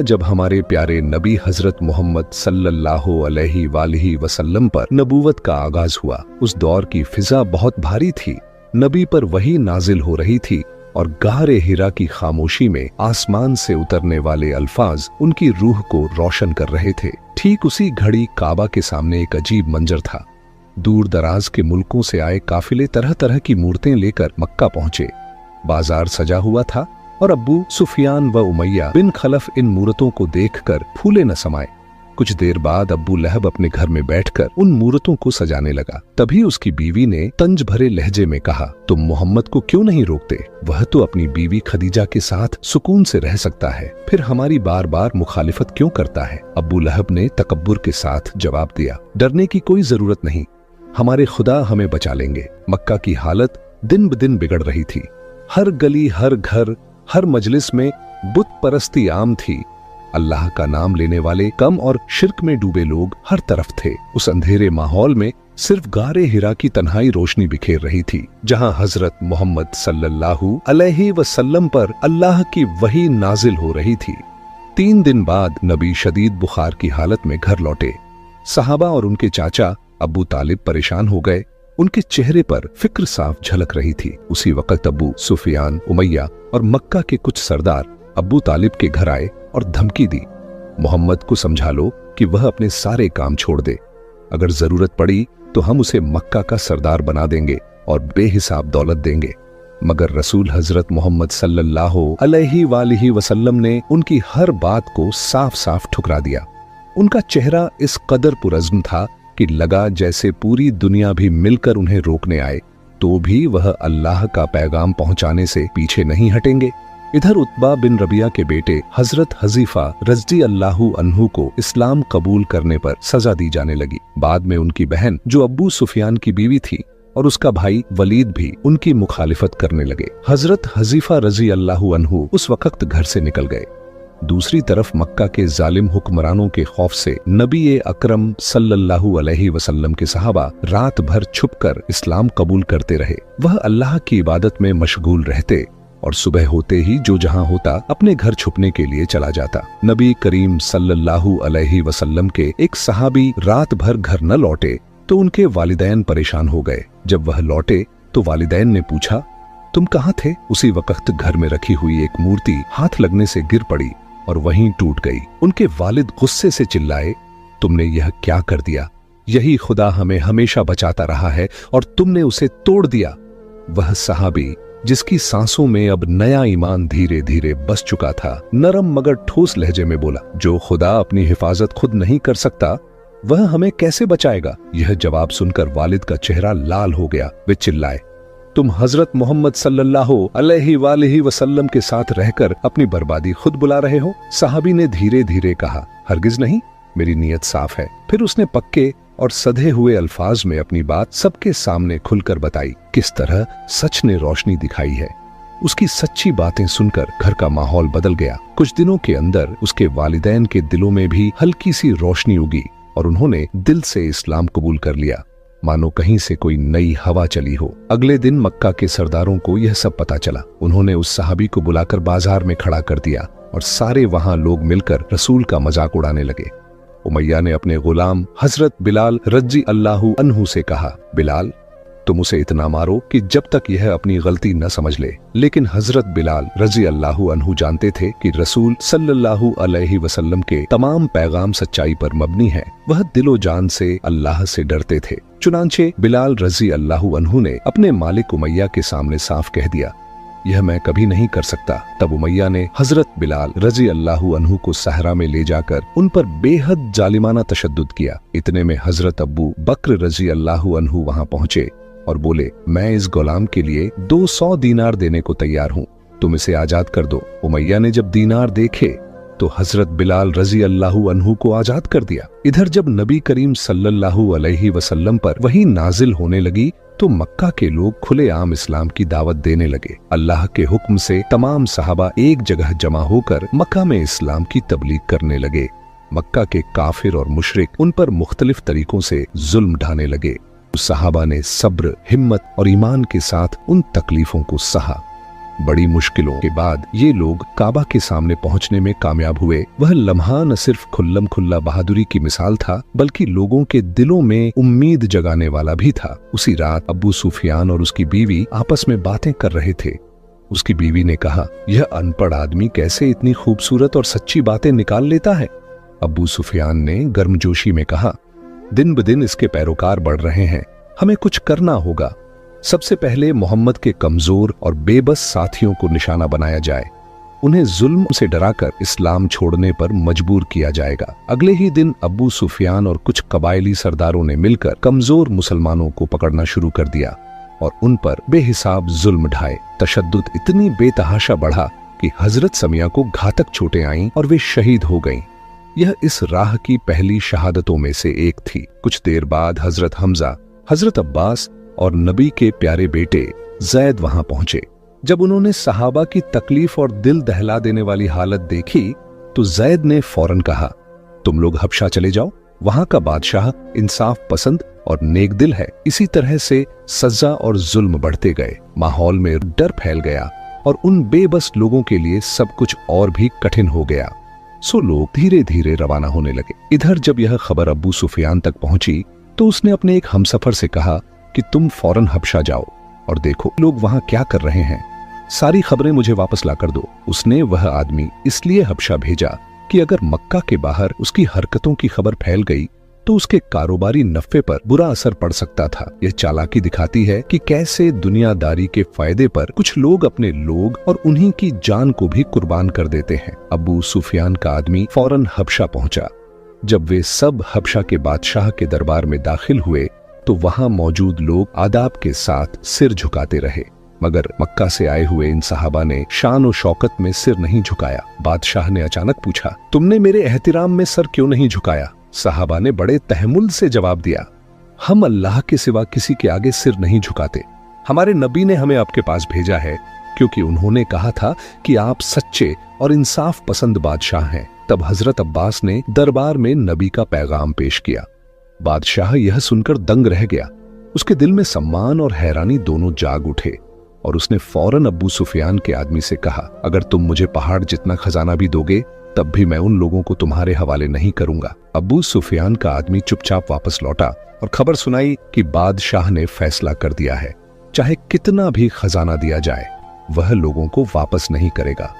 जब हमारे प्यारे नबी हजरत मोहम्मद सल्लल्लाहु अलैहि वसल्लम पर नबूवत का आगाज हुआ, उस दौर की फिजा बहुत भारी थी। नबी पर वही नाजिल हो रही थी और गारे हिरा की खामोशी में आसमान से उतरने वाले अल्फाज उनकी रूह को रोशन कर रहे थे। ठीक उसी घड़ी काबा के सामने एक अजीब मंजर था। दूर दराज के मुल्कों से आए काफिले तरह तरह की मूर्तें लेकर मक्का पहुंचे। बाजार सजा हुआ था और अब्बू सुफियान व उमैया बिन खलफ इन मूर्तों को देखकर फूले न समाए। कुछ देर बाद अब्बू लहब अपने घर में बैठकर उन मूर्तों को सजाने लगा। तभी उसकी बीवी ने तंज भरे लहजे में कहा, तुम मोहम्मद को क्यों नहीं रोकते? वह तो अपनी बीवी खदीजा के साथ सुकून से रह सकता है, फिर हमारी बार बार मुखालिफत क्यों करता है? अब्बू लहब ने तकब्बुर के साथ जवाब दिया, डरने की कोई जरूरत नहीं, हमारे खुदा हमें बचा लेंगे। मक्का की हालत दिन ब दिन बिगड़ रही थी। हर गली, हर घर, हर मजलिस में बुत परस्ती आम थी। अल्लाह का नाम लेने वाले कम और शिर्क में डूबे लोग हर तरफ थे। उस अंधेरे माहौल में सिर्फ गारे हिरा की तन्हाई रोशनी बिखेर रही थी, जहां हजरत मोहम्मद सल्लल्लाहु अलैहि वसल्लम पर अल्लाह की वही नाजिल हो रही थी। 3 दिन बाद नबी शदीद बुखार की हालत में घर लौटे। सहाबा और उनके चाचा अबू तालिब परेशान हो गए। उनके चेहरे पर फिक्र साफ झलक रही थी। उसी वक्त अबू सुफियान, उमैया और मक्का के कुछ सरदार अबू तालिब के घर आए और धमकी दी, मोहम्मद को समझा लो कि वह अपने सारे काम छोड़ दे। अगर जरूरत पड़ी तो हम उसे मक्का का सरदार बना देंगे और बेहिसाब दौलत देंगे। मगर रसूल हजरत मोहम्मद सल्लल्लाहु अलैहि वसल्लम ने उनकी हर बात को साफ साफ ठुकरा दिया। उनका चेहरा इस कदर पुरज़्म था कि लगा जैसे पूरी दुनिया भी मिलकर उन्हें रोकने आए तो भी वह अल्लाह का पैगाम पहुंचाने से पीछे नहीं हटेंगे। इधर उत्बा बिन रबिया के बेटे हजरत हजीफा रज़ी अल्लाहु अन्हु को इस्लाम कबूल करने पर सजा दी जाने लगी। बाद में उनकी बहन जो अब्बू सुफियान की बीवी थी और उसका भाई वलीद भी उनकी मुखालिफत करने लगे। हजरत हजीफा रज़ी अल्लाहु अन्हु उस वक्त घर से निकल गए। दूसरी तरफ मक्का के जालिम हुक्मरानों के खौफ से नबी अकरम सल्लल्लाहु अलैहि वसल्लम के सहाबा रात भर छुपकर इस्लाम कबूल करते रहे। वह अल्लाह की इबादत में मशगूल रहते और सुबह होते ही जो जहां होता अपने घर छुपने के लिए चला जाता। नबी करीम सल्लल्लाहु अलैहि वसल्लम के एक सहाबी रात भर घर न लौटे तो उनके वालिदैन परेशान हो गए। जब वह लौटे तो वालिदैन ने पूछा, तुम कहाँ थे? उसी वक्त घर में रखी हुई एक मूर्ति हाथ लगने से गिर पड़ी और वहीं टूट गई। उनके वालिद गुस्से से चिल्लाए, तुमने यह क्या कर दिया? यही खुदा हमें हमेशा बचाता रहा है और तुमने उसे तोड़ दिया। वह सहाबी जिसकी सांसों में अब नया ईमान धीरे धीरे बस चुका था, नरम मगर ठोस लहजे में बोला, जो खुदा अपनी हिफाजत खुद नहीं कर सकता वह हमें कैसे बचाएगा? यह जवाब सुनकर वालिद का चेहरा लाल हो गया। वे चिल्लाए, तुम हजरत मोहम्मद सल्लल्लाहु अलैहि वसल्लम के साथ रहकर अपनी बर्बादी खुद बुला रहे हो। सहाबी ने धीरे धीरे कहा, हरगिज नहीं, मेरी नीयत साफ है। फिर उसने पक्के और सधे हुए अल्फाज में अपनी बात सबके सामने खुलकर बताई। किस तरह सच ने रोशनी दिखाई है। उसकी सच्ची बातें सुनकर घर का माहौल बदल गया। कुछ दिनों के अंदर उसके वालिदैन के दिलों में भी हल्की सी रोशनी उगी और उन्होंने दिल से इस्लाम कबूल कर लिया, मानो कहीं से कोई नई हवा चली हो। अगले दिन मक्का के सरदारों को यह सब पता चला। उन्होंने उस सहाबी को बुलाकर बाजार में खड़ा कर दिया और सारे वहां लोग मिलकर रसूल का मजाक उड़ाने लगे। उमैया ने अपने गुलाम हजरत बिलाल रज़ी अल्लाहु अन्हु से कहा, बिलाल तुम उसे इतना मारो कि जब तक यह अपनी गलती न समझ ले। लेकिन हजरत बिलाल रज़ी अल्लाहु अन्हु जानते थे कि रसूल सल्लल्लाहु अलैहि वसल्लम के तमाम पैगाम सच्चाई पर मबनी है। वह दिलो जान से अल्लाह से डरते थे। चुनांचे बिलाल रज़ी अल्लाहु अन्हु ने अपने मालिक उमैया के सामने साफ कह दिया, यह मैं कभी नहीं कर सकता। तब उमैया ने हजरत बिलाल रज़ी अल्लाहु अन्हु को सहरा में ले जाकर उन पर बेहद जालिमाना तशद्दुद किया। इतने में हजरत अब्बू बकर रज़ी अल्लाहु अन्हु वहां पहुंचे और बोले, मैं इस गुलाम के लिए 200 दीनार देने को तैयार हूँ, तुम इसे आजाद कर दो। उमैया ने जब दीनार देखे तो हजरत बिलाल रज़ी अल्लाहु अन्हु को आजाद कर दिया। इधर जब नबी करीम सल्लल्लाहु अलैहि वसल्लम पर वही नाजिल होने लगी तो मक्का के लोग खुलेआम इस्लाम की दावत देने लगे। अल्लाह के हुक्म से तमाम सहाबा एक जगह जमा होकर मक्का में इस्लाम की तबलीग करने लगे। मक्का के काफिर और मुशरिक उन पर मुख्तलिफ तरीकों से जुल्म ढाने लगे। सहाबा ने सब्र, हिम्मत और ईमान के साथ उन तकलीफों को सहा। बड़ी मुश्किलों के बाद ये लोग काबा के सामने पहुंचने में कामयाब हुए। वह लम्हा न सिर्फ खुल्लम खुल्ला बहादुरी की मिसाल था, बल्कि लोगों के दिलों में उम्मीद जगाने वाला भी था। उसी रात अब्बू सुफियान और उसकी बीवी आपस में बातें कर रहे थे। उसकी बीवी ने कहा, यह अनपढ़ आदमी कैसे इतनी खूबसूरत और सच्ची बातें निकाल लेता है। अब्बू सुफियान ने गर्मजोशी में कहा, दिन ब दिन इसके पैरोकार बढ़ रहे हैं, हमें कुछ करना होगा। सबसे पहले मोहम्मद के कमजोर और बेबस साथियों को निशाना बनाया जाए। उन्हें जुल्म से डराकर इस्लाम छोड़ने पर मजबूर किया जाएगा। अगले ही दिन अब्बू सुफियान और कुछ कबायली सरदारों ने मिलकर कमजोर मुसलमानों को पकड़ना शुरू कर दिया और उन पर बेहिसाब जुल्म ढाए। तशद्दुद इतनी बेतहाशा बढ़ा कि हजरत समिया को घातक चोटें आईं और वे शहीद हो गईं। यह इस राह की पहली शहादतों में से एक थी। कुछ देर बाद हजरत हमजा, हजरत अब्बास और नबी के प्यारे बेटे जैद वहां पहुंचे। जब उन्होंने सहाबा की तकलीफ और दिल दहला देने वाली हालत देखी तो जैद ने फौरन कहा, तुम लोग हबशा चले जाओ, वहां का बादशाह इंसाफ पसंद और नेक दिल है। इसी तरह से सजा और जुल्म बढ़ते गए, माहौल में डर फैल गया और उन बेबस लोगों के लिए सब कुछ और भी कठिन हो गया। सो लोग धीरे धीरे रवाना होने लगे। इधर जब यह खबर अब्बू सुफियान तक पहुंची तो उसने अपने एक हमसफर से कहा कि तुम फौरन हबशा जाओ और देखो लोग वहां क्या कर रहे हैं, सारी खबरें मुझे वापस ला कर दो। उसने वह आदमी इसलिए हबशा भेजा कि अगर मक्का के बाहर उसकी हरकतों की खबर फैल गई तो उसके कारोबारी नफे पर बुरा असर पड़ सकता था। यह चालाकी दिखाती है कि कैसे दुनियादारी के फायदे पर कुछ लोग अपने लोग और उन्हीं की जान को भी कुर्बान कर देते हैं। अब्बू सुफियान का आदमी फौरन हबशा पहुंचा। जब वे सब हबशा के बादशाह के दरबार में दाखिल हुए तो वहां मौजूद लोग आदाब के साथ सिर झुकाते रहे, मगर मक्का से आए हुए इन सहाबा ने शान और शौकत में सिर नहीं झुकाया। बादशाह ने अचानक पूछा, तुमने मेरे एहतिराम में सर क्यों नहीं झुकाया? सहाबा ने बड़े तहमुल से जवाब दिया, हम अल्लाह के सिवा किसी के आगे सिर नहीं झुकाते। हमारे नबी ने हमें आपके पास भेजा है क्योंकि उन्होंने कहा था कि आप सच्चे और इंसाफ पसंद बादशाह हैं। तब हजरत अब्बास ने दरबार में नबी का पैगाम पेश किया। बादशाह यह सुनकर दंग रह गया। उसके दिल में सम्मान और हैरानी दोनों जाग उठे और उसने फौरन अब्बू सुफियान के आदमी से कहा, अगर तुम मुझे पहाड़ जितना खजाना भी दोगे तब भी मैं उन लोगों को तुम्हारे हवाले नहीं करूंगा। अब्बू सुफियान का आदमी चुपचाप वापस लौटा और खबर सुनाई कि बादशाह ने फैसला कर दिया है, चाहे कितना भी खजाना दिया जाए वह लोगों को वापस नहीं करेगा।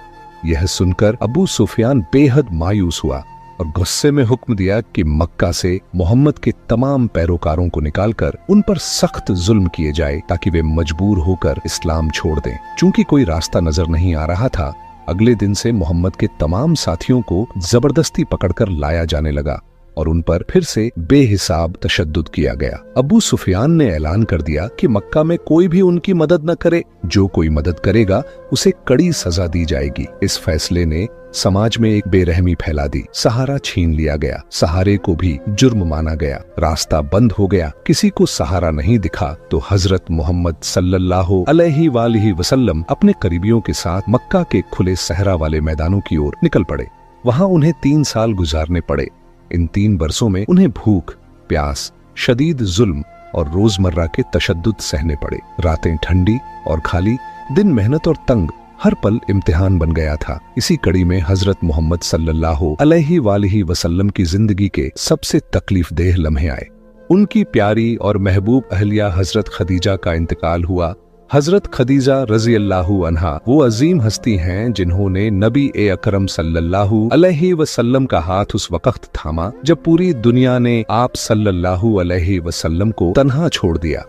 यह सुनकर अब्बू सुफियान बेहद मायूस हुआ और गुस्से में हुक्म दिया कि मक्का से मोहम्मद के तमाम पैरोकारों को निकालकर उन पर सख्त जुल्म किए जाए ताकि वे मजबूर होकर इस्लाम छोड़ दें। चूंकि कोई रास्ता नजर नहीं आ रहा था, अगले दिन से मोहम्मद के तमाम साथियों को जबरदस्ती पकड़कर लाया जाने लगा और उन पर फिर से बेहिसाब तशद्दुद किया गया। अब्बू सुफियान ने ऐलान कर दिया कि मक्का में कोई भी उनकी मदद न करे, जो कोई मदद करेगा उसे कड़ी सजा दी जाएगी। इस फैसले ने समाज में एक बेरहमी फैला दी। सहारा छीन लिया गया, सहारे को भी जुर्म माना गया, रास्ता बंद हो गया। किसी को सहारा नहीं दिखा तो हजरत मोहम्मद सल्लल्लाहु अलैहि वसल्लम अपने करीबियों के साथ मक्का के खुले सहरा वाले मैदानों की ओर निकल पड़े। वहां उन्हें 3 साल गुजारने पड़े। इन 3 बरसों में उन्हें भूख, प्यास, शदीद जुल्म और रोजमर्रा के तशद्दुद सहने पड़े। रातें ठंडी और खाली, दिन मेहनत और तंग, हर पल इम्तिहान बन गया था। इसी कड़ी में हजरत मोहम्मद सल्लल्लाहु अलैहि वसल्लम की जिंदगी के सबसे तकलीफ देह लम्हे आए। उनकी प्यारी और महबूब अहलिया हजरत खदीजा का इंतकाल हुआ। हजरत खदीजा रजी अल्लाहु अन्हा वो अजीम हस्ती हैं जिन्होंने नबी ए अकरम सल्लल्लाहु अलैहि वसल्लम का हाथ उस वक्त थामा जब पूरी दुनिया ने आप सल्लल्लाहु अलैहि वसल्लम को तन्हा छोड़ दिया।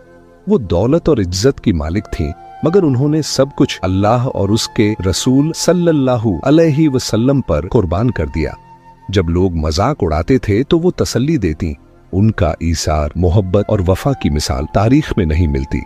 वो दौलत और इज्जत की मालिक थीं, मगर उन्होंने सब कुछ अल्लाह और उसके रसूल सल्लल्लाहु अलैहि वसल्लम पर कुर्बान कर दिया। जब लोग मजाक उड़ाते थे तो वो तसल्ली देती। उनका ईसार, मोहब्बत और वफा की मिसाल तारीख में नहीं मिलती।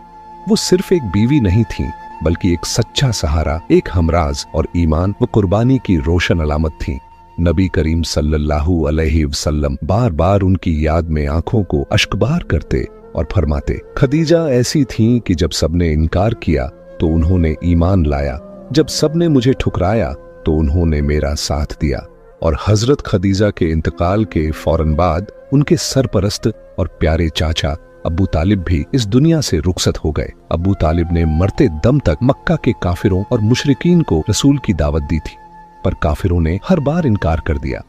वो सिर्फ एक बीवी नहीं थी, बल्कि एक सच्चा सहारा, एक हमराज और ईमान व कुर्बानी की रोशन अलामत थी। नबी करीम सल्लल्लाहु अलैहि वसल्लम बार बार उनकी याद में आंखों को अश्कबार करते और फरमाते, खदीजा ऐसी थीं कि जब सबने इनकार किया तो उन्होंने ईमान लाया, जब सबने मुझे ठुकराया तो उन्होंने मेरा साथ दिया। और हजरत खदीजा के इंतकाल के फौरन बाद उनके सरपरस्त और प्यारे चाचा अबू तालिब भी इस दुनिया से रुखसत हो गए। अबू तालिब ने मरते दम तक मक्का के काफिरों और मुशरिकीन को रसूल की दावत दी थी, पर काफिरों ने हर बार इनकार कर दिया।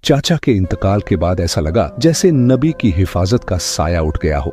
चाचा के इंतकाल के बाद ऐसा लगा जैसे नबी की हिफाजत का साया उठ गया हो,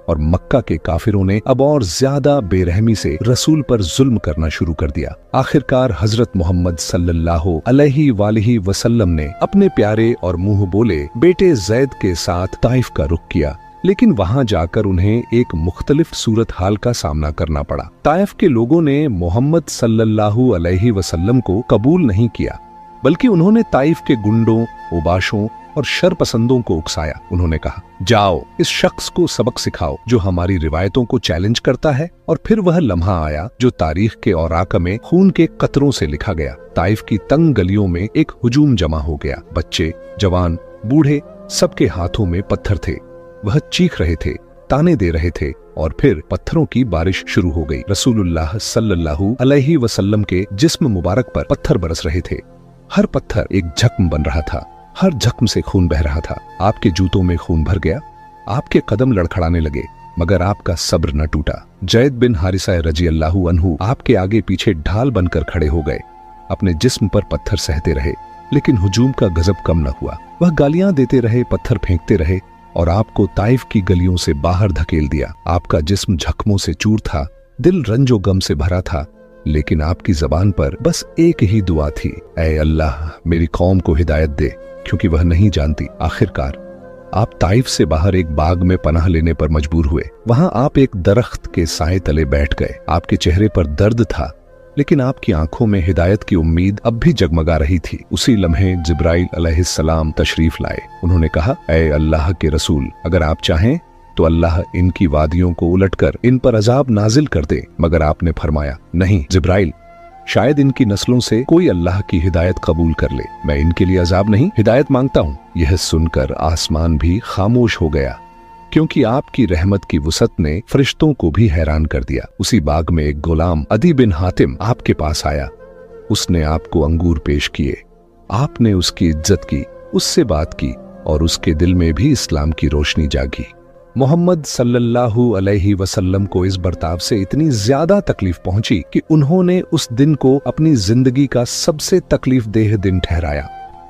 और मक्का के काफिरों ने अब और ज्यादा बेरहमी से रसूल पर जुल्म करना शुरू कर दिया। आखिरकार हजरत मोहम्मद सल्लल्लाहु अलैहि वसल्लम ने अपने प्यारे और मुंह बोले बेटे जैद के साथ ताइफ का रुख किया, लेकिन वहां जाकर उन्हें एक मुख्तलिफ सूरत हाल का सामना करना पड़ा। ताइफ के लोगों ने मोहम्मद सल्लल्लाहु अलैहि वसल्लम को कबूल नहीं किया, बल्कि उन्होंने ताइफ के गुंडों, उबाशों और शरपसंदों को उकसाया। उन्होंने कहा, जाओ इस शख्स को सबक सिखाओ जो हमारी रिवायतों को चैलेंज करता है। और फिर वह लम्हा आया जो तारीख के औराक में खून के कतरों से लिखा गया। ताइफ की तंग गलियों में एक हुजूम जमा हो गया। बच्चे, जवान, बूढ़े, सबके हाथों में पत्थर थे। वह चीख रहे थे, ताने दे रहे थे, और फिर पत्थरों की बारिश शुरू हो गई। रसूलुल्लाह सल्लल्लाहु अलैहि वसल्लम के जिस्म मुबारक पर पत्थर बरस रहे थे। हर पत्थर एक जख्म बन रहा था, हर जख्म से खून बह रहा था। आपके जूतों में खून भर गया, आपके कदम लड़खड़ाने लगे, मगर आपका सब्र न टूटा। जैद बिन हारिसा रजी अल्लाहु अन्हु आपके आगे पीछे ढाल बनकर खड़े हो गए। अपने जिस्म पर पत्थर सहते रहे, लेकिन हुजूम का गजब कम न हुआ। वह गालियां देते रहे, पत्थर फेंकते रहे, और आपको ताइफ की गलियों से बाहर धकेल दिया। आपका जिस्म जख्मों से चूर था, दिल रंजो गम से भरा था, लेकिन आपकी जबान पर बस एक ही दुआ थी, ऐ अल्लाह मेरी कौम को हिदायत दे, क्योंकि वह नहीं जानती। आखिरकार आप ताइफ से बाहर एक बाग में पनाह लेने पर मजबूर हुए। वहां आप एक दरख्त के साए तले बैठ गए। आपके चेहरे पर दर्द था, लेकिन आपकी आंखों में हिदायत की उम्मीद अब भी जगमगा रही थी। उसी लम्हे जिब्राइल अलैहिस्सलाम तशरीफ लाए। उन्होंने कहा, ऐ अल्लाह के रसूल, अगर आप चाहें तो अल्लाह इनकी वादियों को उलटकर इन पर अजाब नाजिल कर दे। मगर आपने फरमाया, नहीं जिब्राइल, शायद इनकी नस्लों से कोई अल्लाह की हिदायत कबूल कर ले। मैं इनके लिए अजाब नहीं, हिदायत मांगता हूँ। यह सुनकर आसमान भी खामोश हो गया, क्योंकि आपकी रहमत की वुसअत ने फरिश्तों को भी हैरान कर दिया। उसी बाग में एक गुलाम अदी बिन हातिम आपके पास आया। उसने आपको अंगूर पेश किए। आपने उसकी इज्जत की, उससे बात की, और उसके दिल में भी इस्लाम की रोशनी जागी। मोहम्मद सल्लल्लाहु अलैहि वसल्लम को इस बर्ताव से इतनी ज्यादा तकलीफ पहुंची कि उन्होंने उस दिन को अपनी जिंदगी का सबसे तकलीफ देह दिन ठहराया।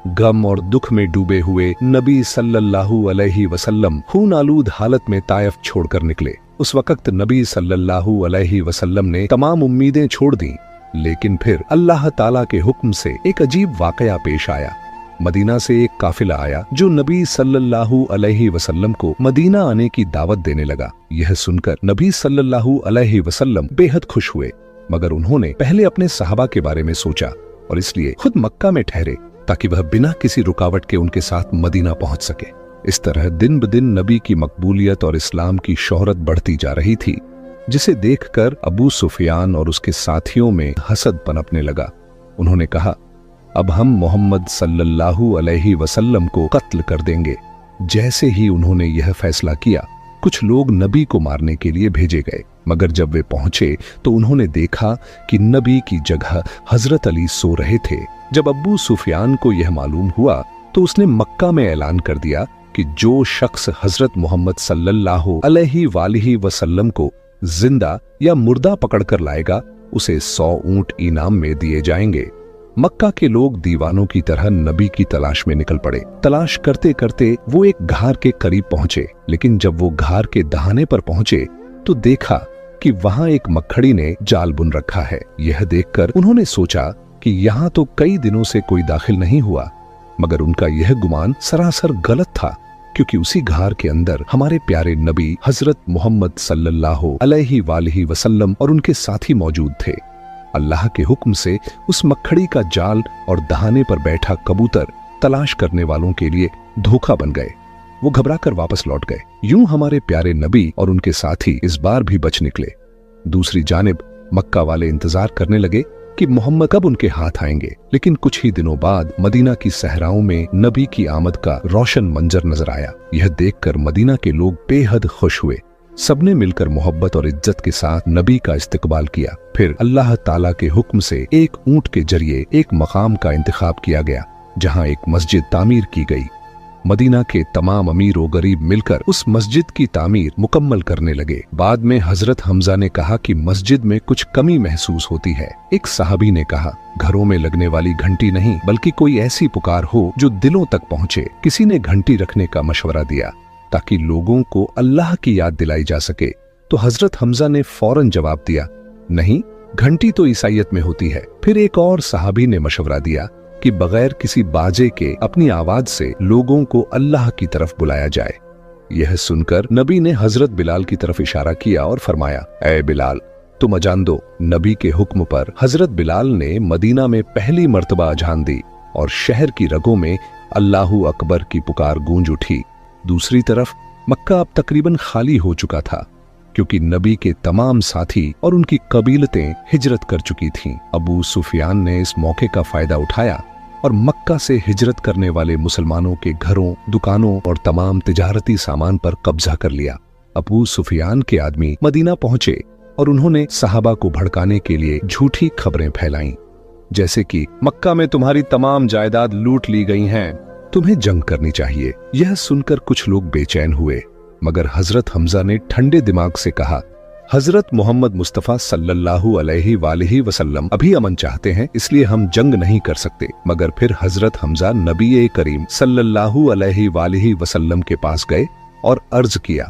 गम और दुख में डूबे हुए नबी सल्लल्लाहु अलैहि वसल्लम खून आलूद हालत में ताइफ छोड़कर निकले। उस वक्त नबी सल्लल्लाहु अलैहि वसल्लम ने तमाम उम्मीदें छोड़ दी, लेकिन फिर अल्लाह ताला के हुक्म से एक अजीब वाकया पेश आया। मदीना से एक काफिला आया जो नबी सल्लल्लाहु अलैहि वसल्लम को मदीना आने की दावत देने लगा। यह सुनकर नबी सल्लल्लाहु अलैहि वसल्लम बेहद खुश हुए, मगर उन्होंने पहले अपने सहाबा के बारे में सोचा और इसलिए खुद मक्का में ठहरे ताकि वह बिना किसी रुकावट के उनके साथ मदीना पहुंच सके। इस तरह दिन ब दिन नबी की मकबूलियत और इस्लाम की शोहरत बढ़ती जा रही थी, जिसे देखकर अबू सुफियान और उसके साथियों में हसद पनपने लगा। उन्होंने कहा, अब हम मोहम्मद सल्लल्लाहु अलैहि वसल्लम को कत्ल कर देंगे। जैसे ही उन्होंने यह फैसला किया, कुछ लोग नबी को मारने के लिए भेजे गए, मगर जब वे पहुंचे तो उन्होंने देखा कि नबी की जगह हजरत अली सो रहे थे। जब अब्बू सुफियान को यह मालूम हुआ तो उसने मक्का में ऐलान कर दिया कि जो शख्स हजरत मोहम्मद सल्लल्लाहु अलैहि वसल्लम को जिंदा या मुर्दा पकड़कर लाएगा, उसे 100 ऊंट इनाम में दिए जाएंगे। मक्का के लोग दीवानों की तरह नबी की तलाश में निकल पड़े। तलाश करते करते वो एक घार के करीब पहुंचे, लेकिन जब वो घार के दहाने पर पहुंचे तो देखा कि वहां एक मक्खड़ी ने जाल बुन रखा है। यह देखकर उन्होंने सोचा कि यहाँ तो कई दिनों से कोई दाखिल नहीं हुआ, मगर उनका यह गुमान सरासर गलत था, क्योंकि उसी घार के अंदर हमारे प्यारे नबी हजरत मोहम्मद सल्लल्लाहु अलैहि वसल्लम और उनके साथी मौजूद थे। अल्लाह के हुक्म से उस मक्खड़ी का जाल और दहाने पर बैठा कबूतर तलाश करने वालों के लिए धोखा बन गए। वो घबराकर वापस लौट गए। यूं हमारे प्यारे नबी और उनके साथी इस बार भी बच निकले। दूसरी जानिब मक्का वाले इंतजार करने लगे कि मोहम्मद कब उनके हाथ आएंगे, लेकिन कुछ ही दिनों बाद मदीना की सहराओं में नबी की आमद का रोशन मंजर नजर आया। यह देखकर मदीना के लोग बेहद खुश हुए। सबने मिलकर मोहब्बत और इज्जत के साथ नबी का इस्तकबाल किया। फिर अल्लाह ताला के हुक्म से एक ऊंट के जरिए एक मकाम का इंतखाब किया गया, जहां एक मस्जिद तामीर की गई। मदीना के तमाम अमीर व गरीब मिलकर उस मस्जिद की तामीर मुकम्मल करने लगे। बाद में हजरत हमजा ने कहा कि मस्जिद में कुछ कमी महसूस होती है। एक सहाबी ने कहा, घरों में लगने वाली घंटी नहीं बल्कि कोई ऐसी पुकार हो जो दिलों तक पहुंचे। किसी ने घंटी रखने का मशवरा दिया ताकि लोगों को अल्लाह की याद दिलाई जा सके, तो हजरत हमजा ने फौरन जवाब दिया, नहीं, घंटी तो ईसाईयत में होती है। फिर एक और सहाबी ने मशवरा दिया कि बगैर किसी बाजे के अपनी आवाज से लोगों को अल्लाह की तरफ बुलाया जाए। यह सुनकर नबी ने हजरत बिलाल की तरफ इशारा किया और फरमाया, ऐ बिलाल, तुम अजान दो। नबी के हुक्म पर हजरत बिलाल ने मदीना में पहली मर्तबा अजान दी और शहर की रगों में अल्लाहू अकबर की पुकार गूंज उठी। दूसरी तरफ मक्का अब तकरीबन खाली हो चुका था, क्योंकि नबी के तमाम साथी और उनकी कबीलतें हिजरत कर चुकी थीं। अबू सुफियान ने इस मौके का फायदा उठाया और मक्का से हिजरत करने वाले मुसलमानों के घरों, दुकानों और तमाम तिजारती सामान पर कब्जा कर लिया। अबू सुफियान के आदमी मदीना पहुंचे और उन्होंने सहाबा को भड़काने के लिए झूठी खबरें फैलाईं, जैसे कि मक्का में तुम्हारी तमाम जायदाद लूट ली गई हैं, तुम्हें जंग करनी चाहिए। यह सुनकर कुछ लोग बेचैन हुए, मगर हजरत हमजा ने ठंडे दिमाग से कहा, हजरत मोहम्मद मुस्तफा सल्लल्लाहु अलैहि वसल्लम अभी अमन चाहते हैं, इसलिए हम जंग नहीं कर सकते। मगर फिर हजरत हमजा नबी करीम सल्लल्लाहु अलैहि वसल्लम के पास गए और अर्ज किया,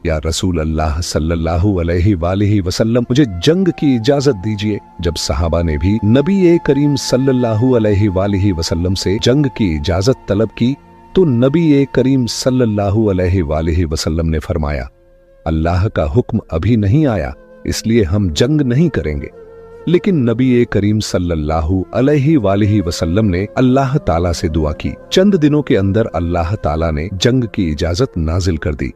या रसूल अल्लाह सल्लल्लाहु अलैहि वसल्लम, मुझे जंग की इजाजत दीजिए। जब सहाबा ने भी नबी करीम सल्लल्लाहु अलैहि वसल्लम से जंग की इजाजत तलब की, तो नबी करीम सल्लल्लाहु अलैहि वसल्लम ने फरमाया, अल्लाह का हुक्म अभी नहीं आया, इसलिए हम जंग नहीं करेंगे। लेकिन नबी करीम सल्लल्लाहु अलैहि वसल्लम ने अल्लाह ताला से दुआ की। चंद दिनों के अंदर अल्लाह ताला ने जंग की इजाजत नाजिल कर दी।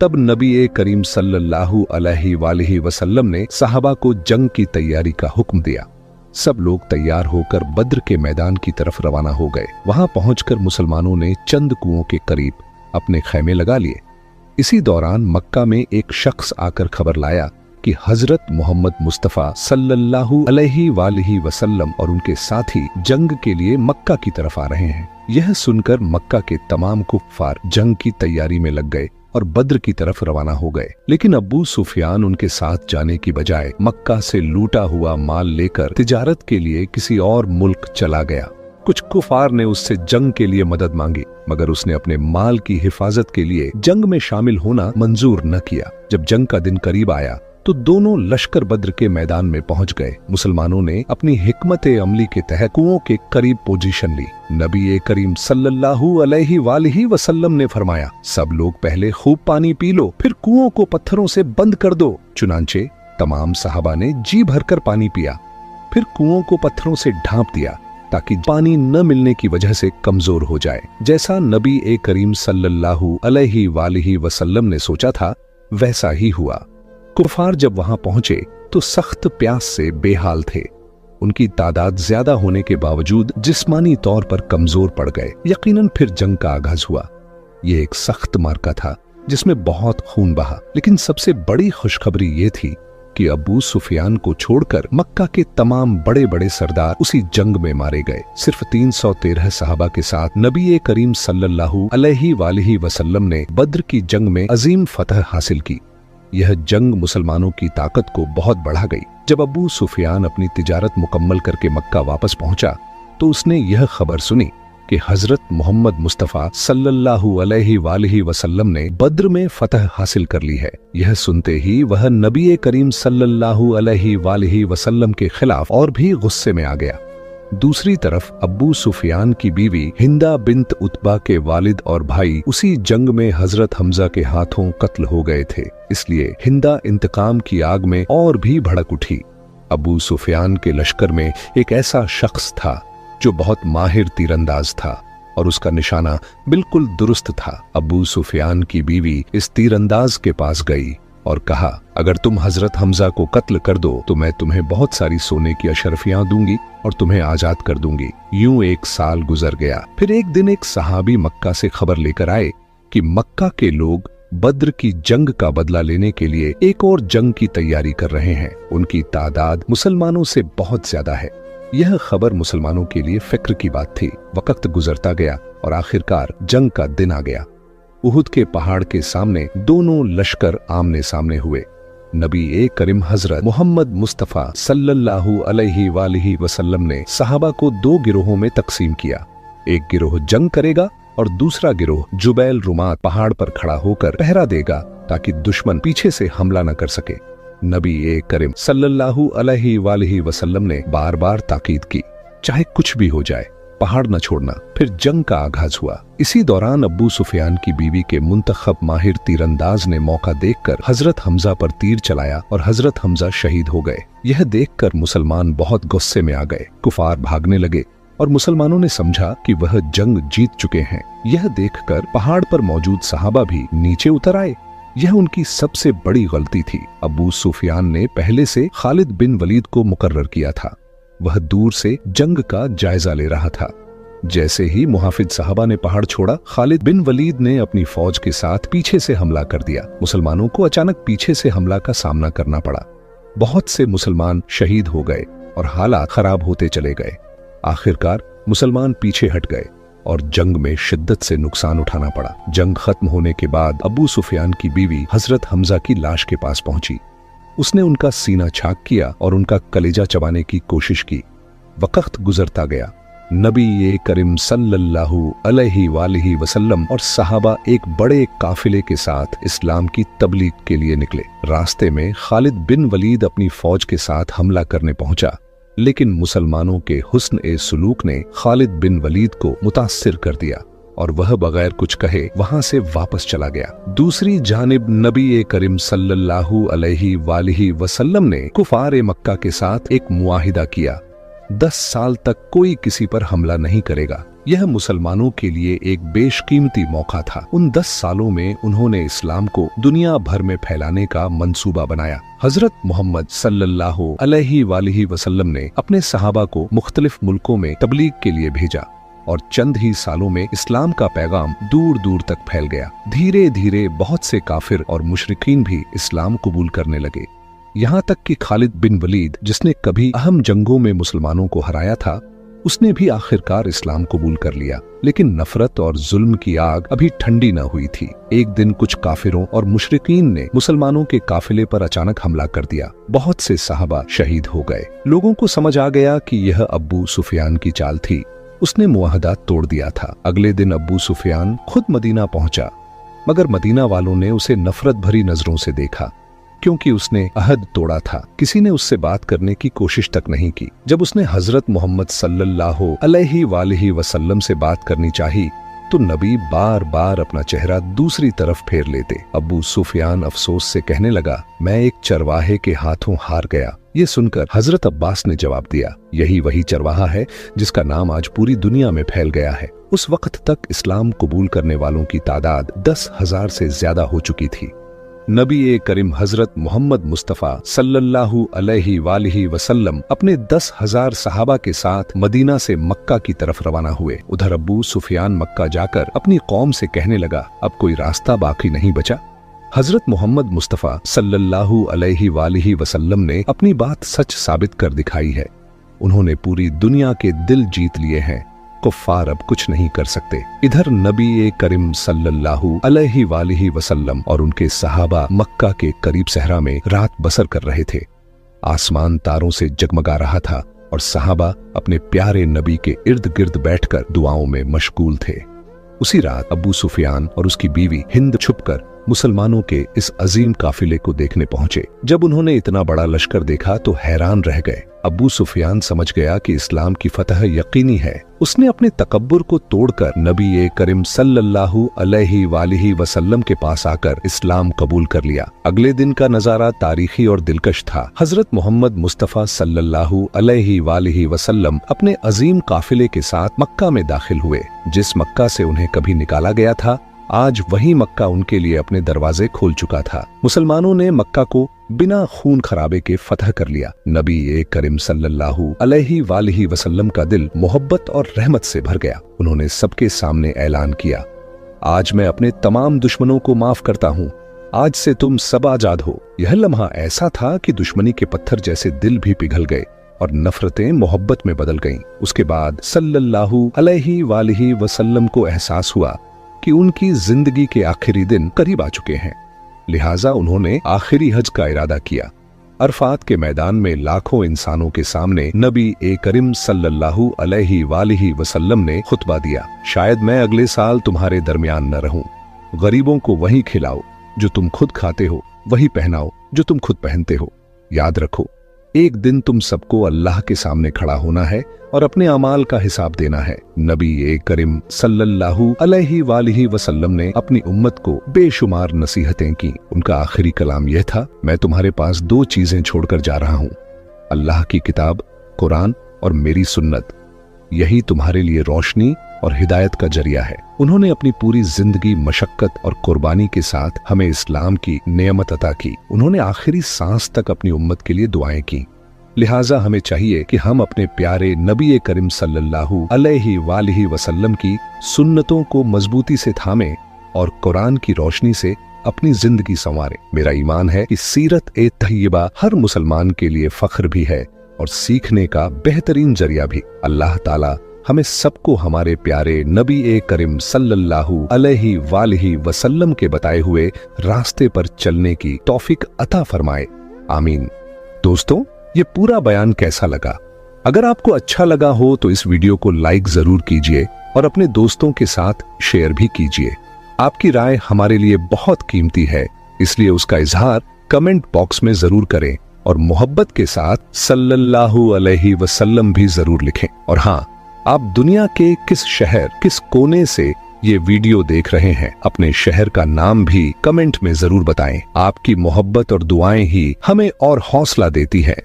तब नबी करीम सल्लल्लाहु अलैहि वसल्लम ने सहाबा को जंग की तैयारी का हुक्म दिया। सब लोग तैयार होकर बद्र के मैदान की तरफ रवाना हो गए। वहां पहुंचकर मुसलमानों ने चंद कुओं के करीब अपने खैमे लगा लिए। इसी दौरान मक्का में एक शख्स आकर खबर लाया कि हजरत मोहम्मद मुस्तफा सल्लल्लाहु अलैहि वसल्लम और उनके साथी जंग के लिए मक्का की तरफ आ रहे हैं। यह सुनकर मक्का के तमाम कुफ्फार जंग की तैयारी में लग गए और बद्र की तरफ रवाना हो गए। लेकिन अबू सुफियान उनके साथ जाने की बजाय मक्का से लूटा हुआ माल लेकर तिजारत के लिए किसी और मुल्क चला गया। कुछ कुफार ने उससे जंग के लिए मदद मांगी, मगर उसने अपने माल की हिफाजत के लिए जंग में शामिल होना मंजूर न किया। जब जंग का दिन करीब आया तो दोनों लश्कर बद्र के मैदान में पहुंच गए। मुसलमानों ने अपनी हिकमत अमली के तहत कुओं के करीब पोजीशन ली। नबी करीम सल्लल्लाहु अलैहि वसल्लम ने फरमाया, सब लोग पहले खूब पानी पी लो, फिर कुओं को पत्थरों से बंद कर दो। चुनांचे तमाम सहाबा ने जी भरकर पानी पिया, फिर कुओं को पत्थरों से ढांप दिया ताकि पानी न मिलने की वजह से कमजोर हो जाए। जैसा नबी करीम सल्लल्लाहु अलैहि वसल्लम ने सोचा था, वैसा ही हुआ। कुफार जब वहां पहुंचे तो सख्त प्यास से बेहाल थे। उनकी तादाद ज्यादा होने के बावजूद जिस्मानी तौर पर कमजोर पड़ गए। यकीनन फिर जंग का आगाज हुआ। यह एक सख्त मार्का था जिसमें बहुत खून बहा। लेकिन सबसे बड़ी खुशखबरी ये थी कि अबू सुफियान को छोड़कर मक्का के तमाम बड़े बड़े सरदार उसी जंग में मारे गए। सिर्फ 313 सहाबा के साथ नबी करीम सल्लल्लाहु अलैहि वसल्लम ने बद्र की जंग में अजीम फतह हासिल की। यह जंग मुसलमानों की ताकत को बहुत बढ़ा गई। जब अबू सुफियान अपनी तिजारत मुकम्मल करके मक्का वापस पहुंचा तो उसने यह खबर सुनी कि हजरत मोहम्मद मुस्तफा सल्लल्लाहु अलैहि वसल्लम ने बद्र में फतह हासिल कर ली है। यह सुनते ही वह नबी करीम सल्लल्लाहु अलैहि वसल्लम के खिलाफ और भी गुस्से में आ गया। दूसरी तरफ अब्बू सुफियान की बीवी हिंदा बिन्त उतबा के वालिद और भाई उसी जंग में हजरत हमजा के हाथों कत्ल हो गए थे। इसलिए हिंदा इंतकाम की आग में और भी भड़क उठी। अबू सुफियान के लश्कर में एक ऐसा शख्स था जो बहुत माहिर तीरंदाज था और उसका निशाना बिल्कुल दुरुस्त था। अबू सुफियान की बीवी इस तीरंदाज के पास गई और कहा, अगर तुम हजरत हमजा को कत्ल कर दो तो मैं तुम्हें बहुत सारी सोने की अशरफियां दूंगी और तुम्हें आजाद कर दूंगी। यूं 1 साल गुजर गया। फिर एक दिन एक सहाबी मक्का से खबर लेकर आए कि मक्का के लोग बद्र की जंग का बदला लेने के लिए एक और जंग की तैयारी कर रहे हैं। उनकी तादाद मुसलमानों से बहुत ज्यादा है। यह खबर मुसलमानों के लिए फिक्र की बात थी। वक्त गुजरता गया। और आखिरकार जंग का दिन आ गया। उहुद के पहाड़ के सामने दोनों लश्कर आमने सामने हुए। नबी करीम हजरत मोहम्मद मुस्तफ़ा सल्लल्लाहु अलैहि वसल्लम ने सहाबा को 2 गिरोहों में तकसीम किया। एक गिरोह जंग करेगा और दूसरा गिरोह जुबैल रुमात पहाड़ पर खड़ा होकर पहरा देगा ताकि दुश्मन पीछे से हमला न कर सके। नबी करीम सल्लल्लाहु अलैहि वसल्लम ने बार बार ताकीद की, चाहे कुछ भी हो जाए पहाड़ न छोड़ना। फिर जंग का आगाज हुआ। इसी दौरान अब्बू सुफियान की बीवी के मुंतखब माहिर तीरंदाज ने मौका देखकर हजरत हमजा पर तीर चलाया और हजरत हमजा शहीद हो गए। यह देखकर मुसलमान बहुत गुस्से में आ गए। कुफार भागने लगे और मुसलमानों ने समझा कि वह जंग जीत चुके हैं। यह देखकर पहाड़ पर मौजूद सहाबा भी नीचे उतर आए। यह उनकी सबसे बड़ी गलती थी। अब्बू सुफियान ने पहले से खालिद बिन वलीद को मुकर्रर किया था। वह दूर से जंग का जायजा ले रहा था। जैसे ही मुहाफिज साहबा ने पहाड़ छोड़ा, खालिद बिन वलीद ने अपनी फौज के साथ पीछे से हमला कर दिया। मुसलमानों को अचानक पीछे से हमला का सामना करना पड़ा। बहुत से मुसलमान शहीद हो गए और हालात खराब होते चले गए। आखिरकार मुसलमान पीछे हट गए और जंग में शिद्दत से नुकसान उठाना पड़ा। जंग खत्म होने के बाद अबू सुफियान की बीवी हजरत हमजा की लाश के पास पहुंची। उसने उनका सीना छाक किया और उनका कलेजा चबाने की कोशिश की। वक्त गुजरता गया। नबी करीम सल्लल्लाहु अलैहि वसल्लम और सहाबा एक बड़े काफिले के साथ इस्लाम की तबलीग के लिए निकले। रास्ते में खालिद बिन वलीद अपनी फौज के साथ हमला करने पहुंचा, लेकिन मुसलमानों के हुस्न ए सुलूक ने खालिद बिन वलीद को मुतासिर कर दिया और वह बगैर कुछ कहे वहां से वापस चला गया। दूसरी जानिब नबी करीम सल्लल्लाहु अलैहि वसल्लम ने कुफार मक्का के साथ एक मुआहिदा किया, 10 साल तक कोई किसी पर हमला नहीं करेगा। यह मुसलमानों के लिए एक बेशकीमती मौका था। उन 10 सालों में उन्होंने इस्लाम को दुनिया भर में फैलाने का मंसूबा बनाया। हजरत मोहम्मद सल्लल्लाहु अलैहि वसल्लम ने अपने सहाबा को मुख्तलिफ मुल्कों में तबलीग के लिए भेजा और चंद ही सालों में इस्लाम का पैगाम दूर दूर तक फैल गया। धीरे धीरे बहुत से काफिर और मुशरिकीन भी इस्लाम कबूल करने लगे। यहाँ तक कि खालिद बिन वलीद, जिसने कभी अहम जंगों में मुसलमानों को हराया था, उसने भी आखिरकार इस्लाम कबूल कर लिया। लेकिन नफरत और जुल्म की आग अभी ठंडी न हुई थी। एक दिन कुछ काफिरों और मुशरिकीन ने मुसलमानों के काफिले पर अचानक हमला कर दिया। बहुत से सहाबा शहीद हो गए। लोगों को समझ आ गया कि यह अब्बू सुफियान की चाल थी। उसने मुआहदा तोड़ दिया था। अगले दिन अब्बू सुफियान खुद मदीना पहुंचा, मगर मदीना वालों ने उसे नफरत भरी नजरों से देखा, क्योंकि उसने अहद तोड़ा था। किसी ने उससे बात करने की कोशिश तक नहीं की। जब उसने हजरत मोहम्मद सल्लल्लाहु अलैहि वसल्लम से बात करनी चाही तो नबी बार बार अपना चेहरा दूसरी तरफ फेर लेते। अब्बू सुफियान अफसोस से कहने लगा, मैं एक चरवाहे के हाथों हार गया। ये सुनकर हजरत अब्बास ने जवाब दिया, यही वही चरवाहा है जिसका नाम आज पूरी दुनिया में फैल गया है। उस वक्त तक इस्लाम कबूल करने वालों की तादाद 10,000 से ज्यादा हो चुकी थी। नबी करीम हजरत मोहम्मद मुस्तफ़ा सल्लल्लाहु अलैहि वसल्लम अपने 10,000 सहाबा के साथ मदीना से मक्का की तरफ रवाना हुए। उधर अब्बू सुफियान मक्का जाकर अपनी कौम से कहने लगा, अब कोई रास्ता बाकी नहीं बचा। हजरत मोहम्मद मुस्तफ़ा सल्लल्लाहु अलैहि वसल्लम ने अपनी बात सच साबित कर दिखाई है। उन्होंने पूरी दुनिया के दिल जीत लिए हैं। कुफ्फार अब कुछ नहीं कर सकते। इधर नबी करीम सल्लल्लाहु अलैहि वसल्लम और उनके सहाबा मक्का के करीब सहरा में रात बसर कर रहे थे। आसमान तारों से जगमगा रहा था और सहाबा अपने प्यारे नबी के इर्द गिर्द बैठकर दुआओं में मशगूल थे। उसी रात अबू सुफियान और उसकी बीवी हिंद छुपकर मुसलमानों के इस अजीम काफिले को देखने पहुंचे। जब उन्होंने इतना बड़ा लश्कर देखा तो हैरान रह गए। अबू सुफियान समझ गया कि इस्लाम की फतह यकीनी है। उसने अपने तकब्बुर को तोड़कर नबी करीम सल्लल्लाहु अलैहि वसल्लम के पास आकर इस्लाम कबूल कर लिया। अगले दिन का नजारा तारीखी और दिलकश था। हजरत मोहम्मद मुस्तफ़ा सल्लल्लाहु अलैहि वसल्लम अपने अजीम काफिले के साथ मक्का में दाखिल हुए। जिस मक्का से उन्हें कभी निकाला गया था, आज वही मक्का उनके लिए अपने दरवाजे खोल चुका था। मुसलमानों ने मक्का को बिना खून खराबे के फतह कर लिया। नबी करीम सल्लल्लाहु अलैहि वसल्लम का दिल मोहब्बत और रहमत से भर गया। उन्होंने सबके सामने ऐलान किया, आज मैं अपने तमाम दुश्मनों को माफ करता हूँ। आज से तुम सब आजाद हो। यह लम्हा ऐसा था कि दुश्मनी के पत्थर जैसे दिल भी पिघल गए। और नफरतें मोहब्बत में बदल गईं। उसके बाद सल्लल्लाहु अलैहि वसल्लम को एहसास हुआ कि उनकी जिंदगी के आखिरी दिन करीब आ चुके हैं। लिहाजा उन्होंने आखिरी हज का इरादा किया। अरफात के मैदान में लाखों इंसानों के सामने नबी करीम सल्लल्लाहु अलैहि वसल्लम ने खुतबा दिया, शायद मैं अगले साल तुम्हारे दरमियान न रहूं। गरीबों को वही खिलाओ जो तुम खुद खाते हो, वही पहनाओ जो तुम खुद पहनते हो। याद रखो, एक दिन तुम सबको अल्लाह के सामने खड़ा होना है और अपने अमाल का हिसाब देना है। नबी करीम सल्लल्लाहु अलैहि वसल्लम ने अपनी उम्मत को बेशुमार नसीहतें की। उनका आखिरी कलाम यह था, मैं तुम्हारे पास दो चीजें छोड़कर जा रहा हूं, अल्लाह की किताब कुरान और मेरी सुन्नत। यही तुम्हारे लिए रोशनी और हिदायत का जरिया है। उन्होंने अपनी पूरी जिंदगी मशक्कत और कुर्बानी के साथ हमें इस्लाम की नेमत अता की। उन्होंने आखिरी सांस तक अपनी उम्मत के लिए दुआएं की। लिहाजा हमें चाहिए कि हम अपने प्यारे नबी करीम सल्लल्लाहु अलैहि वसल्लम की सुन्नतों को मजबूती से थामें और कुरान की रोशनी से अपनी जिंदगी संवारें। मेरा ईमान है कि सीरत तय्यबा हर मुसलमान के लिए फख्र भी है और सीखने का बेहतरीन जरिया भी। अल्लाह ताला हमें सबको हमारे प्यारे नबी करीम सल्लल्लाहु अलैहि वसल्लम के बताए हुए रास्ते पर चलने की तौफीक अता फरमाए, आमीन। दोस्तों, ये पूरा बयान कैसा लगा? अगर आपको अच्छा लगा हो तो इस वीडियो को लाइक जरूर कीजिए और अपने दोस्तों के साथ शेयर भी कीजिए। आपकी राय हमारे लिए बहुत कीमती है, इसलिए उसका इजहार कमेंट बॉक्स में जरूर करें और मोहब्बत के साथ सल्लल्लाहु अलैहि वसल्लम भी जरूर लिखें। और हाँ, आप दुनिया के किस शहर, किस कोने से ये वीडियो देख रहे हैं, अपने शहर का नाम भी कमेंट में जरूर बताएं। आपकी मोहब्बत और दुआएं ही हमें और हौसला देती है।